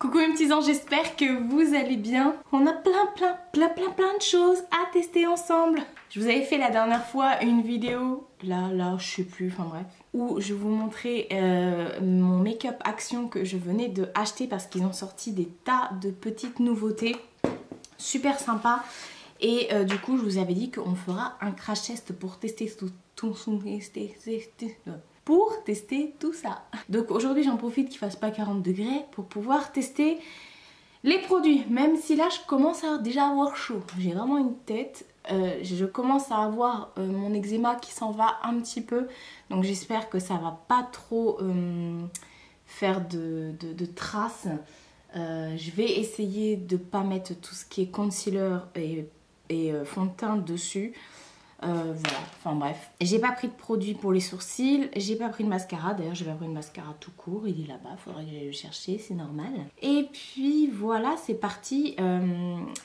Coucou mes petits anges, j'espère que vous allez bien. On a plein de choses à tester ensemble. Je vous avais fait la dernière fois une vidéo, là, je sais plus, enfin bref, où je vous montrais mon make-up Action que je venais de acheter parce qu'ils ont sorti des tas de petites nouveautés super sympas. Et du coup, je vous avais dit qu'on fera un crash test pour tester tout ça. Donc aujourd'hui j'en profite qu'il fasse pas 40 degrés pour pouvoir tester les produits. Même si là je commence à déjà avoir chaud. J'ai vraiment une tête. Je commence à avoir mon eczéma qui s'en va un petit peu. Donc j'espère que ça va pas trop faire de traces. Je vais essayer de pas mettre tout ce qui est concealer et fond de teint dessus. Voilà, enfin bref. J'ai pas pris de produit pour les sourcils, j'ai pas pris de mascara. D'ailleurs, j'ai pas pris de mascara tout court, il est là-bas, faudrait que j'aille le chercher, c'est normal. Et puis voilà, c'est parti.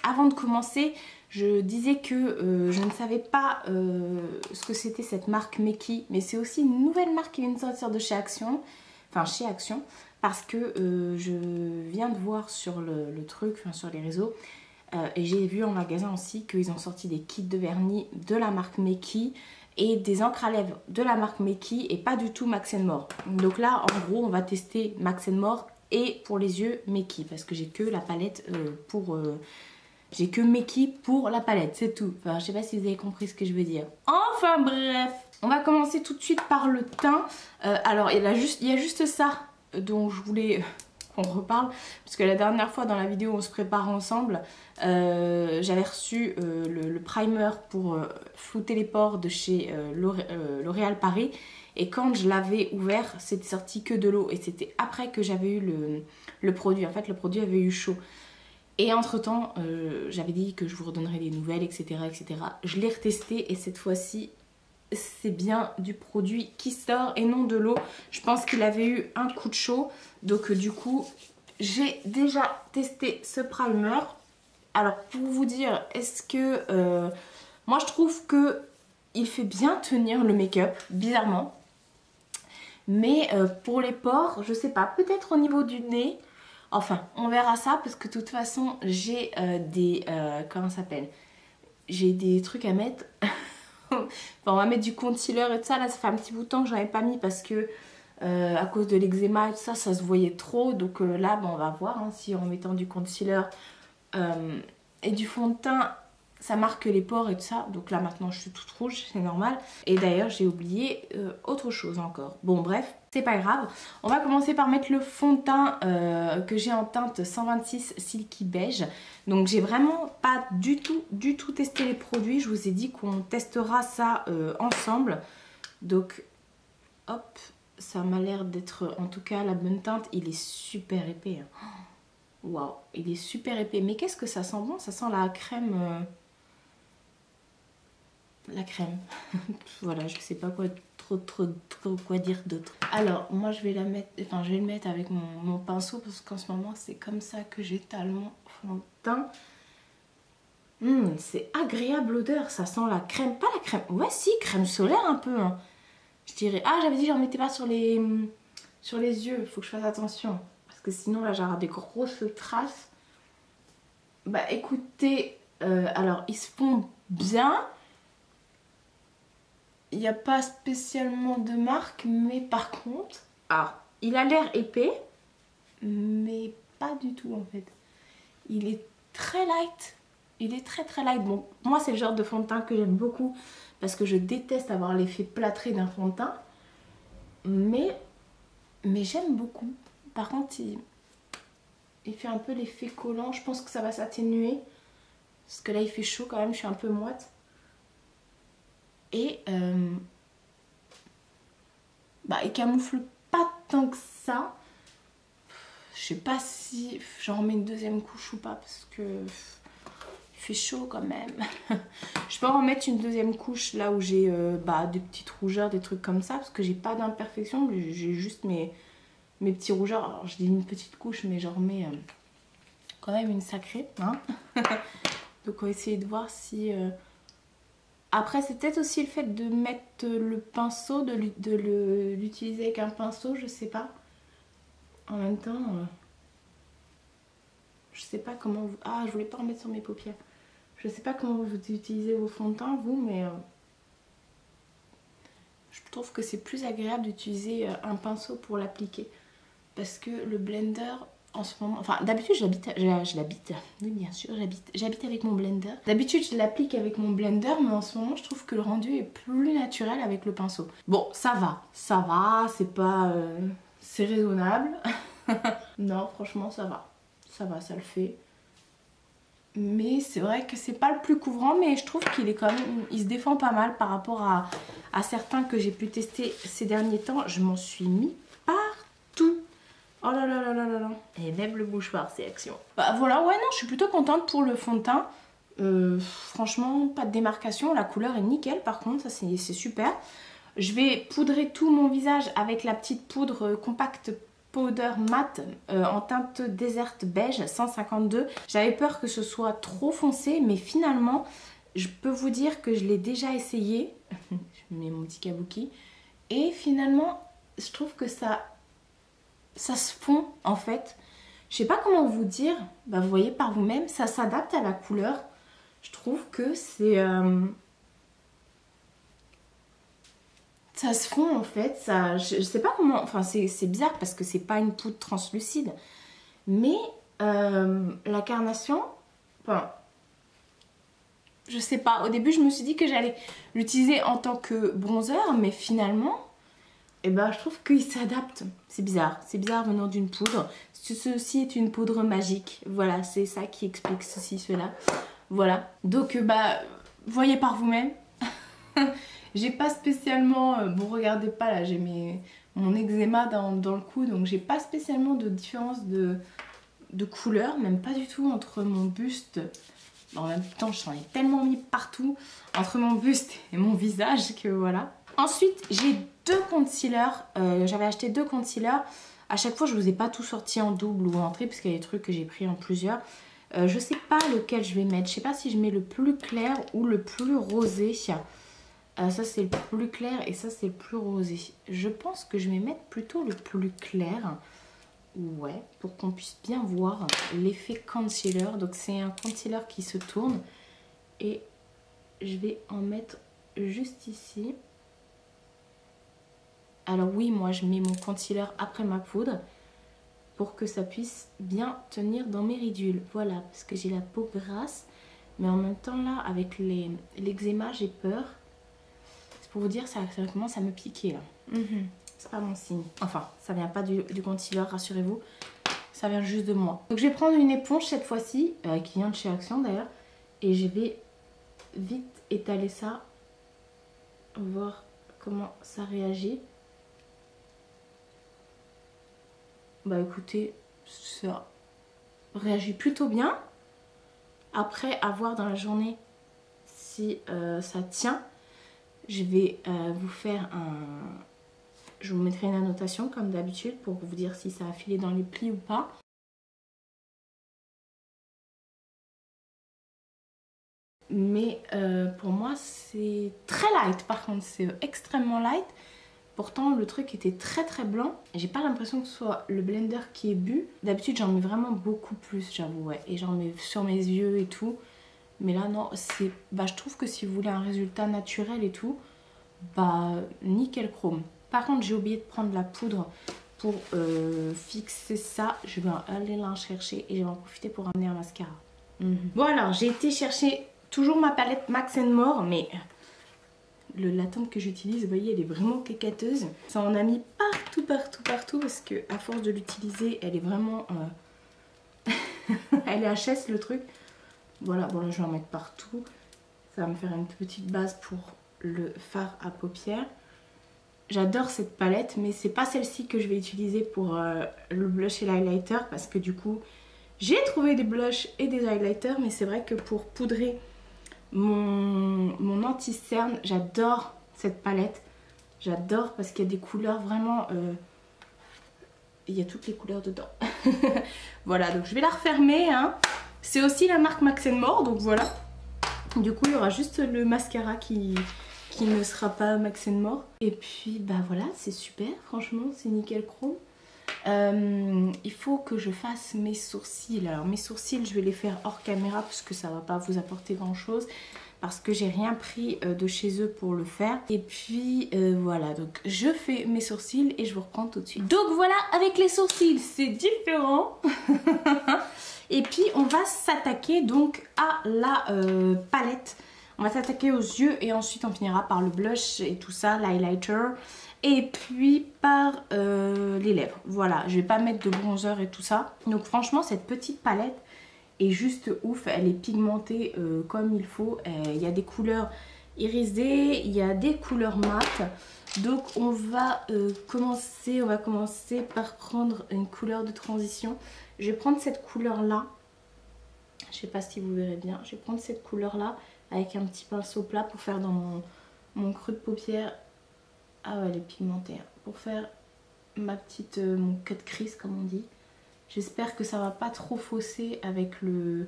Avant de commencer, je disais que je ne savais pas ce que c'était cette marque Meki, mais c'est aussi une nouvelle marque qui vient de sortir de chez Action, enfin chez Action, parce que je viens de voir sur le truc, enfin sur les réseaux. Et j'ai vu en magasin aussi qu'ils ont sorti des kits de vernis de la marque Meki et des encres à lèvres de la marque Meki et pas du tout Max & More. Donc là en gros on va tester Max & More et pour les yeux Meki parce que j'ai que la palette j'ai que Meki pour la palette, c'est tout. Enfin je sais pas si vous avez compris ce que je veux dire. Enfin bref, on va commencer tout de suite par le teint. Alors il y a juste ça dont je voulais... on reparle parce que la dernière fois dans la vidéo on se prépare ensemble, j'avais reçu le primer pour flouter les pores de chez L'Oréal Paris et quand je l'avais ouvert c'était sorti que de l'eau et c'était après que j'avais eu le produit. En fait le produit avait eu chaud et entre temps j'avais dit que je vous redonnerais des nouvelles etc. Je l'ai retesté et cette fois-ci c'est bien du produit qui sort et non de l'eau. Je pense qu'il avait eu un coup de chaud. Donc du coup, j'ai déjà testé ce primer. Alors pour vous dire, est-ce que... moi je trouve que il fait bien tenir le make-up, bizarrement. Mais pour les pores, je sais pas, peut-être au niveau du nez. Enfin, on verra ça parce que de toute façon, j'ai des... comment ça s'appelle? J'ai des trucs à mettre... Enfin, on va mettre du concealer et tout ça. Là ça fait un petit bout de temps que j'en avais pas mis parce que à cause de l'eczéma et tout ça, ça se voyait trop. Donc là bon, on va voir hein, si en mettant du concealer et du fond de teint ça marque les pores et tout ça. Donc là maintenant je suis toute rouge, c'est normal. Et d'ailleurs j'ai oublié autre chose encore. Bon bref, c'est pas grave. On va commencer par mettre le fond de teint que j'ai en teinte 126 Silky Beige. Donc j'ai vraiment pas du tout testé les produits. Je vous ai dit qu'on testera ça ensemble. Donc hop, ça m'a l'air d'être en tout cas la bonne teinte. Il est super épais. Waouh, il est super épais. Mais qu'est-ce que ça sent bon? Ça sent la crème... la crème. Voilà, je sais pas quoi trop quoi dire d'autre. Alors moi je vais la mettre, enfin je vais le mettre avec mon pinceau parce qu'en ce moment c'est comme ça que j'étale mon fond de teint. C'est agréable l'odeur, ça sent la crème, pas la crème, ouais si, crème solaire un peu hein. Je dirais, ah j'avais dit j'en mettais pas sur les yeux, faut que je fasse attention parce que sinon là j'aurai des grosses traces. Bah écoutez, alors ils se font bien. Il n'y a pas spécialement de marque, mais par contre... Alors, il a l'air épais, mais pas du tout en fait. Il est très light. Il est très light. Bon, moi c'est le genre de fond de teint que j'aime beaucoup parce que je déteste avoir l'effet plâtré d'un fond de teint. Mais j'aime beaucoup. Par contre, il fait un peu l'effet collant. Je pense que ça va s'atténuer. Parce que là, il fait chaud quand même. Je suis un peu moite. Et il camoufle pas tant que ça. Je sais pas si j'en remets une deuxième couche ou pas parce que il fait chaud quand même. Je peux en remettre une deuxième couche là où j'ai des petites rougeurs, des trucs comme ça parce que j'ai pas d'imperfection, j'ai juste mes petits rougeurs. Alors je dis une petite couche mais j'en remets quand même une sacrée hein. Donc on va essayer de voir si... Après c'est peut-être aussi le fait de mettre le pinceau, de l'utiliser avec un pinceau, je sais pas. En même temps, sais pas comment vous... Ah, je voulais pas remettre sur mes paupières. Je sais pas comment vous utilisez vos fonds de teint, vous, mais... je trouve que c'est plus agréable d'utiliser un pinceau pour l'appliquer. Parce que le blender, en ce moment... Enfin, d'habitude, oui, bien sûr, j'habite avec mon blender. D'habitude, je l'applique avec mon blender, mais en ce moment, je trouve que le rendu est plus naturel avec le pinceau. Bon, ça va, c'est pas... c'est raisonnable. Non, franchement, ça va. Ça va, ça le fait. Mais c'est vrai que c'est pas le plus couvrant, mais je trouve qu'il est quand même... Il se défend pas mal par rapport à certains que j'ai pu tester ces derniers temps. Je m'en suis mis partout. Oh là là là là là là. Et même le mouchoir, c'est action. Bah voilà, ouais, non, je suis plutôt contente pour le fond de teint. Franchement, pas de démarcation. La couleur est nickel, par contre, ça c'est super. Je vais poudrer tout mon visage avec la petite poudre Compact Powder Matte en teinte Desert Beige 152. J'avais peur que ce soit trop foncé, mais finalement, je peux vous dire que je l'ai déjà essayé. Je mets mon petit kabuki. Et finalement, je trouve que ça se fond en fait. Je sais pas comment vous dire. Bah, vous voyez par vous-même, ça s'adapte à la couleur. Je trouve que c'est... ça se fond en fait, ça, je sais pas comment, enfin c'est bizarre parce que c'est pas une poudre translucide, mais la carnation, enfin, je sais pas, au début je me suis dit que j'allais l'utiliser en tant que bronzer, mais finalement, eh ben, je trouve qu'il s'adapte, c'est bizarre venant d'une poudre, ceci est une poudre magique, voilà, c'est ça qui explique ceci, cela, voilà, donc bah, voyez par vous-même. J'ai pas spécialement, bon regardez pas là, j'ai mon eczéma dans le cou, donc j'ai pas spécialement de différence de couleur, même pas du tout entre mon buste, en même temps j'en ai tellement mis partout, entre mon buste et mon visage que voilà. Ensuite j'ai deux concealers, j'avais acheté deux concealers, à chaque fois je vous ai pas tout sorti en double ou en triple parce qu'il y a des trucs que j'ai pris en plusieurs. Je sais pas lequel je vais mettre, je sais pas si je mets le plus clair ou le plus rosé. Ça c'est le plus clair et ça c'est le plus rosé. Je pense que je vais mettre plutôt le plus clair. Ouais, pour qu'on puisse bien voir l'effet concealer. Donc c'est un concealer qui se tourne. Et je vais en mettre juste ici. Alors oui, moi je mets mon concealer après ma poudre. Pour que ça puisse bien tenir dans mes ridules. Voilà, parce que j'ai la peau grasse. Mais en même temps là, avec l'eczéma, j'ai peur. Pour vous dire, ça commence à me piquer là. C'est pas mon signe. Enfin, ça vient pas du concealer, rassurez-vous. Ça vient juste de moi. Donc je vais prendre une éponge cette fois-ci, qui vient de chez Action d'ailleurs. Et je vais vite étaler ça. Voir comment ça réagit. Bah écoutez, ça réagit plutôt bien. Après, à voir dans la journée si ça tient. Je vais vous faire je vous mettrai une annotation comme d'habitude pour vous dire si ça a filé dans les plis ou pas. Mais pour moi c'est très light, par contre c'est extrêmement light. Pourtant le truc était très très blanc. J'ai pas l'impression que ce soit le blender qui est bu. D'habitude j'en mets vraiment beaucoup plus, j'avoue, ouais. Et j'en mets sur mes yeux et tout. Mais là non, c'est... Bah je trouve que si vous voulez un résultat naturel et tout, bah nickel chrome. Par contre j'ai oublié de prendre la poudre pour fixer ça. Je vais aller la chercher et je vais en profiter pour ramener un mascara. Bon alors j'ai été chercher toujours ma palette Max & More, mais la teinte que j'utilise, vous voyez, elle est vraiment cacateuse. Ça en a mis partout parce que à force de l'utiliser, elle est vraiment... elle est HS le truc. Voilà, bon là je vais en mettre partout. Ça va me faire une petite base pour le fard à paupières. J'adore cette palette, mais c'est pas celle-ci que je vais utiliser pour le blush et l'highlighter, parce que du coup j'ai trouvé des blushs et des highlighters, mais c'est vrai que pour poudrer mon anti-cerne, j'adore cette palette. J'adore parce qu'il y a des couleurs vraiment... il y a toutes les couleurs dedans. Voilà, donc je vais la refermer, hein. C'est aussi la marque Max & More, donc voilà. Du coup, il y aura juste le mascara qui ne sera pas Max & More. Et puis, bah voilà, c'est super, franchement, c'est nickel chrome. Il faut que je fasse mes sourcils. Alors mes sourcils, je vais les faire hors caméra parce que ça va pas vous apporter grand chose. Parce que j'ai rien pris de chez eux pour le faire. Et puis voilà, donc je fais mes sourcils et je vous reprends tout de suite. Donc voilà, avec les sourcils, c'est différent. Et puis on va s'attaquer donc à la palette. On va s'attaquer aux yeux et ensuite on finira par le blush et tout ça, l'highlighter. Et puis par les lèvres. Voilà, je vais pas mettre de bronzer et tout ça. Donc franchement, cette petite palette est juste ouf. Elle est pigmentée comme il faut. Il y a des couleurs irisées, il y a des couleurs mates. Donc on va commencer par prendre une couleur de transition. Je vais prendre cette couleur là. Je sais pas si vous verrez bien. Je vais prendre cette couleur là avec un petit pinceau plat pour faire dans mon creux de paupière. Ah ouais, elle est pigmentée. Hein. Pour faire ma petite mon cut crease comme on dit. J'espère que ça va pas trop fausser avec le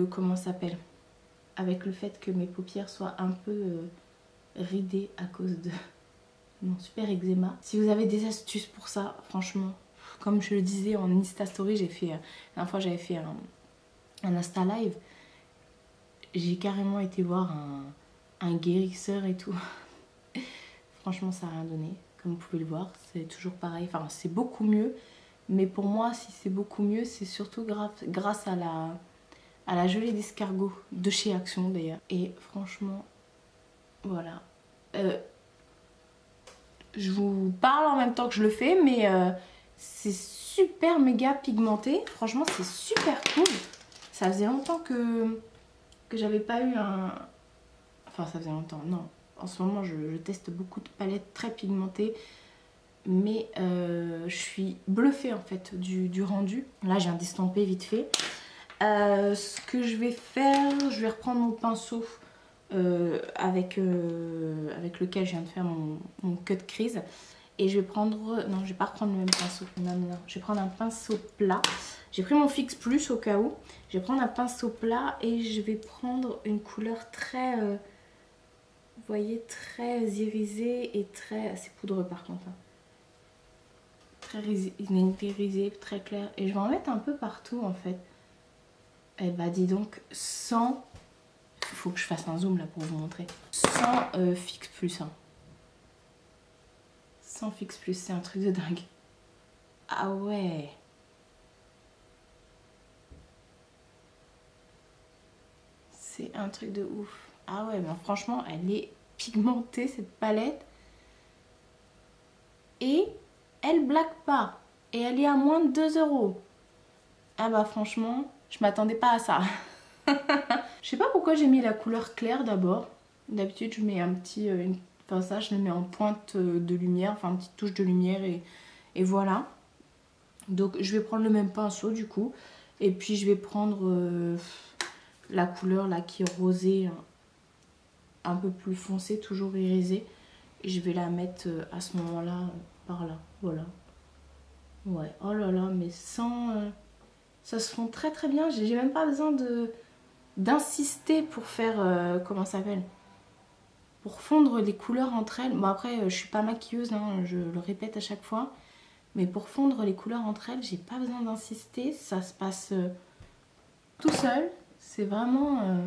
comment ça s'appelle, avec le fait que mes paupières soient un peu ridées à cause de mon super eczéma. Si vous avez des astuces pour ça, franchement, comme je le disais en Insta Story, j'ai fait, la dernière fois j'avais fait un Insta Live, j'ai carrément été voir un guérisseur et tout. Franchement ça n'a rien donné, comme vous pouvez le voir, c'est toujours pareil, enfin c'est beaucoup mieux. Mais pour moi, si c'est beaucoup mieux, c'est surtout grâce à la gelée d'escargot de chez Action d'ailleurs. Et franchement, voilà. Je vous parle en même temps que je le fais, mais c'est super méga pigmenté. Franchement, c'est super cool. Ça faisait longtemps que j'avais pas eu un... Enfin, ça faisait longtemps, non. En ce moment, je teste beaucoup de palettes très pigmentées. Mais je suis bluffée en fait du rendu. Là j'ai un d'estamper vite fait. Ce que je vais faire, je vais reprendre mon pinceau avec lequel je viens de faire mon cut crease. Et je vais prendre, non je vais pas reprendre le même pinceau, non, je vais prendre un pinceau plat. J'ai pris mon Fix Plus au cas où. Je vais prendre un pinceau plat et je vais prendre une couleur très, vous voyez, très irisée et très, c'est poudreux par contre. Hein. Très irisé, très clair. Et je vais en mettre un peu partout en fait. Et bah dis donc, sans... Il faut que je fasse un zoom là pour vous montrer. Sans Fix Plus. Hein. Sans Fix Plus, c'est un truc de dingue. Ah ouais. C'est un truc de ouf. Ah ouais, mais franchement, elle est pigmentée cette palette. Et... elle blague pas. Et elle est à moins de 2 €. Ah bah franchement, je m'attendais pas à ça. Je sais pas pourquoi j'ai mis la couleur claire d'abord. D'habitude je mets un petit... enfin ça je le mets en pointe de lumière. Enfin une petite touche de lumière et voilà. Donc je vais prendre le même pinceau du coup. Et puis je vais prendre la couleur là qui est rosée. Un peu plus foncée, toujours irisée. Et je vais la mettre à ce moment-là par là. Voilà. Ouais, oh là là, mais sans... ça se fond très très bien. J'ai même pas besoin d'insister pour faire... comment ça s'appelle? Pour fondre les couleurs entre elles. Bon après, je suis pas maquilleuse, hein, je le répète à chaque fois. Mais pour fondre les couleurs entre elles, j'ai pas besoin d'insister. Ça se passe tout seul. C'est vraiment...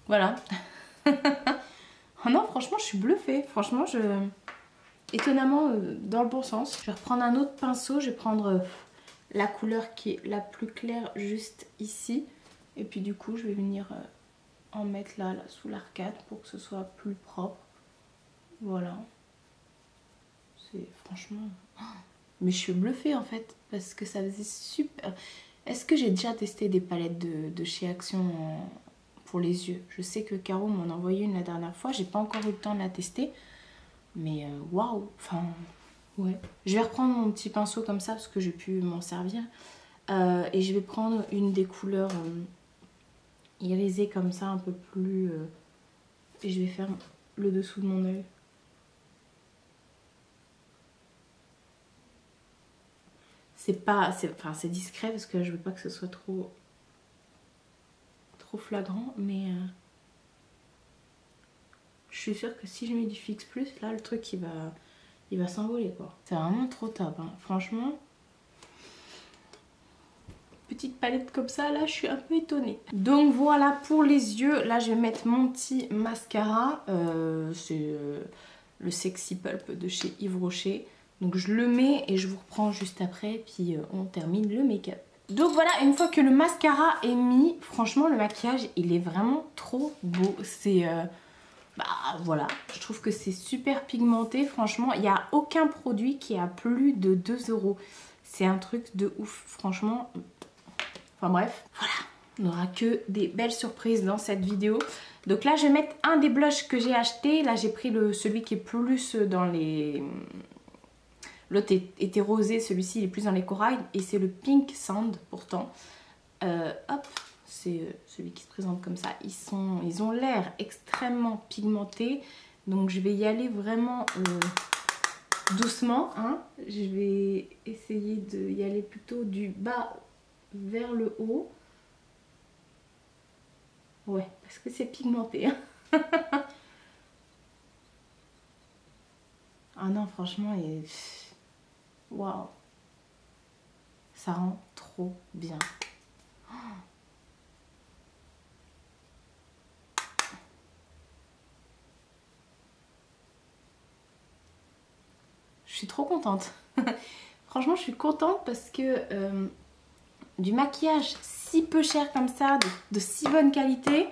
Voilà. Oh non, franchement, je suis bluffée. Franchement, étonnamment dans le bon sens. Je vais reprendre un autre pinceau. Je vais prendre la couleur qui est la plus claire juste ici. Et puis du coup, je vais venir en mettre là sous l'arcade pour que ce soit plus propre. Voilà. C'est franchement... Mais je suis bluffée en fait. Parce que ça faisait super... Est-ce que j'ai déjà testé des palettes de chez Action pour les yeux? Je sais que Caro m'en a envoyé une la dernière fois. J'ai pas encore eu le temps de la tester. Mais waouh, enfin ouais. Je vais reprendre mon petit pinceau comme ça parce que j'ai pu m'en servir. Et je vais prendre une des couleurs irisées comme ça, un peu plus... et je vais faire le dessous de mon œil. C'est pas... Enfin c'est discret parce que je veux pas que ce soit trop flagrant. Mais... je je suis sûre que si je mets du Fix Plus, là le truc il va s'envoler quoi. C'est vraiment trop top, hein. Franchement. Petite palette comme ça, là je suis un peu étonnée. Donc voilà pour les yeux. Là je vais mettre mon petit mascara. C'est le Sexy Pulp de chez Yves Rocher. Donc je le mets et je vous reprends juste après. Puis on termine le make-up. Donc voilà, une fois que le mascara est mis, franchement le maquillage il est vraiment trop beau. C'est... bah voilà, je trouve que c'est super pigmenté. Franchement, il n'y a aucun produit qui a plus de 2 €. C'est un truc de ouf, franchement. Enfin bref, voilà. On n'aura que des belles surprises dans cette vidéo. Donc là, je vais mettre un des blushs que j'ai acheté. Là, j'ai pris celui qui est plus dans les... L'autre était rosé, celui-ci il est plus dans les corails. Et c'est le Pink Sand pourtant. Hop, c'est celui qui se présente comme ça. Ils ont l'air extrêmement pigmentés. Donc je vais y aller vraiment doucement. Hein. Je vais essayer d'y aller plutôt du bas vers le haut. Ouais, parce que c'est pigmenté. Hein. Ah non, franchement, waouh. Ça rend trop bien. Je suis trop contente. Franchement, je suis contente parce que du maquillage si peu cher comme ça, de si bonne qualité.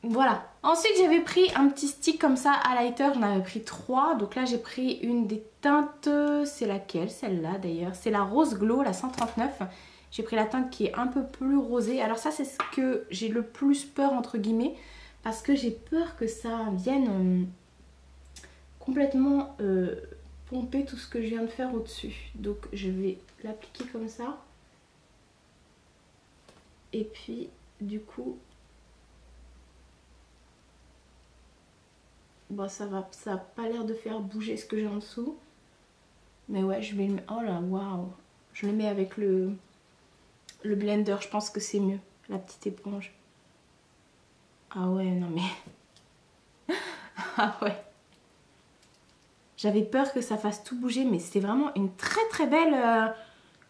Voilà. Ensuite, j'avais pris un petit stick comme ça, highlighter. J'en avais pris 3. Donc là, j'ai pris une des teintes. C'est laquelle? Celle-là d'ailleurs. C'est la Rose Glow, la 139. J'ai pris la teinte qui est un peu plus rosée. Alors ça, c'est ce que j'ai le plus peur, entre guillemets. Parce que j'ai peur que ça vienne complètement pomper tout ce que je viens de faire au-dessus. Donc je vais l'appliquer comme ça. Et puis, du coup... Bon, ça n'a pas l'air de faire bouger ce que j'ai en dessous. Mais ouais, je vais le mettre... Oh là, waouh. Je le mets avec le blender. Je pense que c'est mieux. La petite éponge. Ah ouais, non mais... Ah ouais. J'avais peur que ça fasse tout bouger. Mais c'est vraiment une très très belle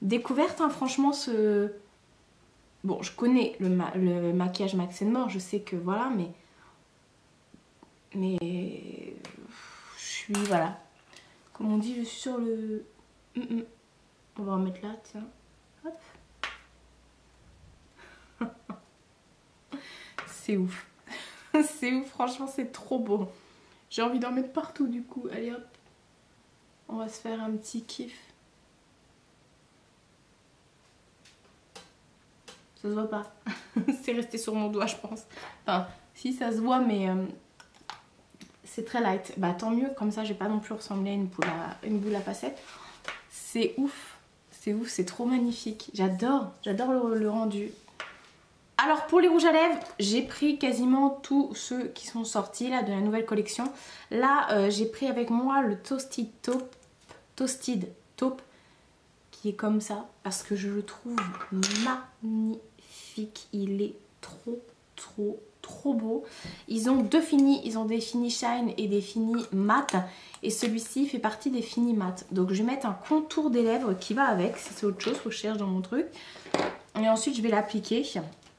découverte. Hein, franchement, ce... Bon, je connais le maquillage Max More. Je sais que voilà, mais... je suis, voilà, comme on dit, je suis sur le... On va en mettre là, tiens. Hop. C'est ouf. C'est ouf, franchement, c'est trop beau. J'ai envie d'en mettre partout du coup. Allez hop. On va se faire un petit kiff. Ça se voit pas. C'est resté sur mon doigt, je pense. Enfin, si, ça se voit, mais... c'est très light. Bah tant mieux, comme ça je vais pas non plus ressembler à une boule à facettes. C'est ouf. C'est ouf, c'est trop magnifique. J'adore le rendu. Alors pour les rouges à lèvres, j'ai pris quasiment tous ceux qui sont sortis là de la nouvelle collection. Là j'ai pris avec moi le Toasted Taupe qui est comme ça parce que je le trouve magnifique. Il est trop beau. Ils ont deux finis, ils ont des finis shine et des finis mat, et celui-ci fait partie des finis mat. Donc je vais mettre un contour des lèvres qui va avec, si c'est autre chose, faut que je cherche dans mon truc. Et ensuite je vais l'appliquer.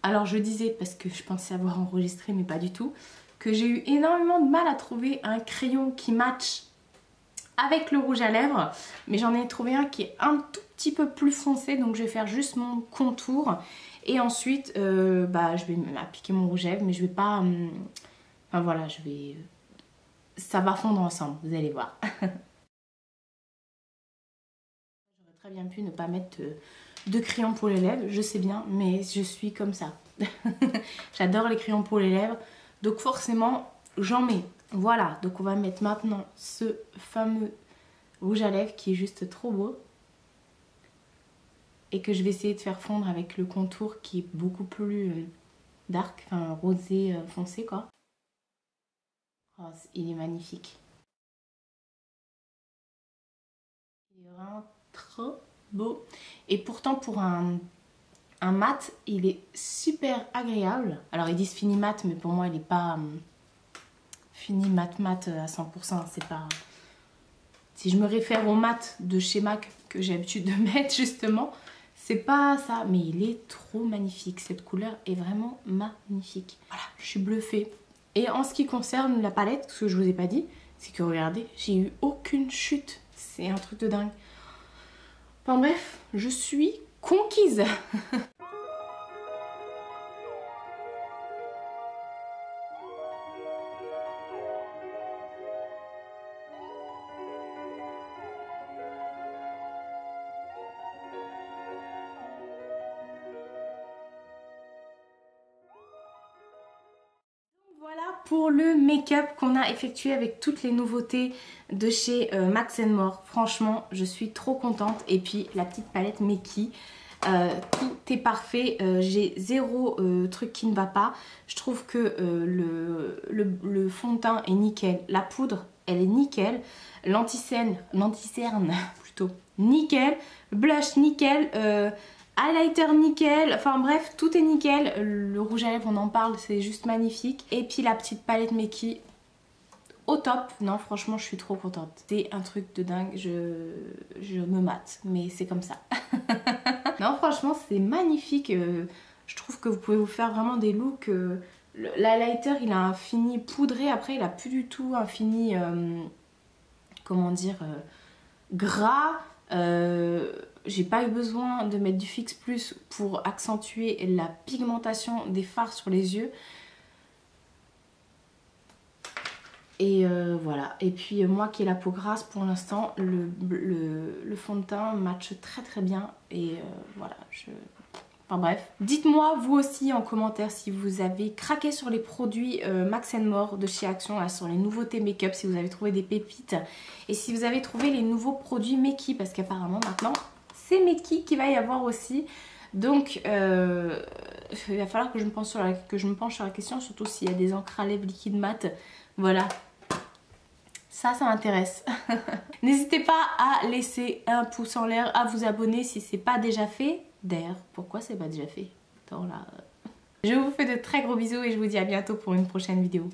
Alors je disais, parce que je pensais avoir enregistré mais pas du tout, que j'ai eu énormément de mal à trouver un crayon qui match avec le rouge à lèvres, mais j'en ai trouvé un qui est un tout petit peu plus foncé, donc je vais faire juste mon contour. Et ensuite, bah, je vais appliquer mon rouge à lèvres, mais je vais pas... enfin voilà, je vais... ça va fondre ensemble, vous allez voir. J'aurais très bien pu ne pas mettre de crayon pour les lèvres, je sais bien, mais je suis comme ça. J'adore les crayons pour les lèvres, donc forcément, j'en mets. Voilà, donc on va mettre maintenant ce fameux rouge à lèvres qui est juste trop beau. Et que je vais essayer de faire fondre avec le contour qui est beaucoup plus dark, enfin rosé foncé quoi. Oh, il est magnifique. Il est vraiment trop beau. Et pourtant pour un un mat, il est super agréable. Alors ils disent fini mat, mais pour moi il n'est pas fini mat à 100%. C'est pas... Si je me réfère au mat de chez MAC que j'ai l'habitude de mettre justement, c'est pas ça. Mais il est trop magnifique. Cette couleur est vraiment magnifique. Voilà, je suis bluffée. Et en ce qui concerne la palette, ce que je vous ai pas dit, c'est que regardez, j'ai eu aucune chute. C'est un truc de dingue. Enfin bref, je suis conquise. Voilà pour le make-up qu'on a effectué avec toutes les nouveautés de chez Max & More. Franchement, je suis trop contente. Et puis la petite palette Mickey, tout est parfait. J'ai zéro truc qui ne va pas. Je trouve que le fond de teint est nickel. La poudre, elle est nickel. L'anti-cerne plutôt, nickel. Blush, nickel. Highlighter nickel, enfin bref, tout est nickel. Le rouge à lèvres, on en parle, c'est juste magnifique. Et puis la petite palette Mickey, au top. Non, franchement, je suis trop contente. C'est un truc de dingue, je me mate, mais c'est comme ça. Non, franchement, c'est magnifique. Je trouve que vous pouvez vous faire vraiment des looks. L'highlighter, il a un fini poudré. Après, il a plus du tout un fini, comment dire, gras. J'ai pas eu besoin de mettre du Fix Plus pour accentuer la pigmentation des fards sur les yeux. Et voilà. Et puis moi qui ai la peau grasse pour l'instant, le fond de teint matche très très bien. Et voilà, enfin bref. Dites-moi vous aussi en commentaire si vous avez craqué sur les produits Max & More de chez Action, là, sur les nouveautés make-up, si vous avez trouvé des pépites. Et si vous avez trouvé les nouveaux produits Mickey, parce qu'apparemment maintenant c'est Mickey qu'il va y avoir aussi. Donc il va falloir que je me penche sur la question, surtout s'il y a des encres à lèvres liquide mat. Voilà. Ça m'intéresse. N'hésitez pas à laisser un pouce en l'air, à vous abonner si c'est pas déjà fait. D'ailleurs, pourquoi c'est pas déjà fait? Attends, là. Je vous fais de très gros bisous et je vous dis à bientôt pour une prochaine vidéo.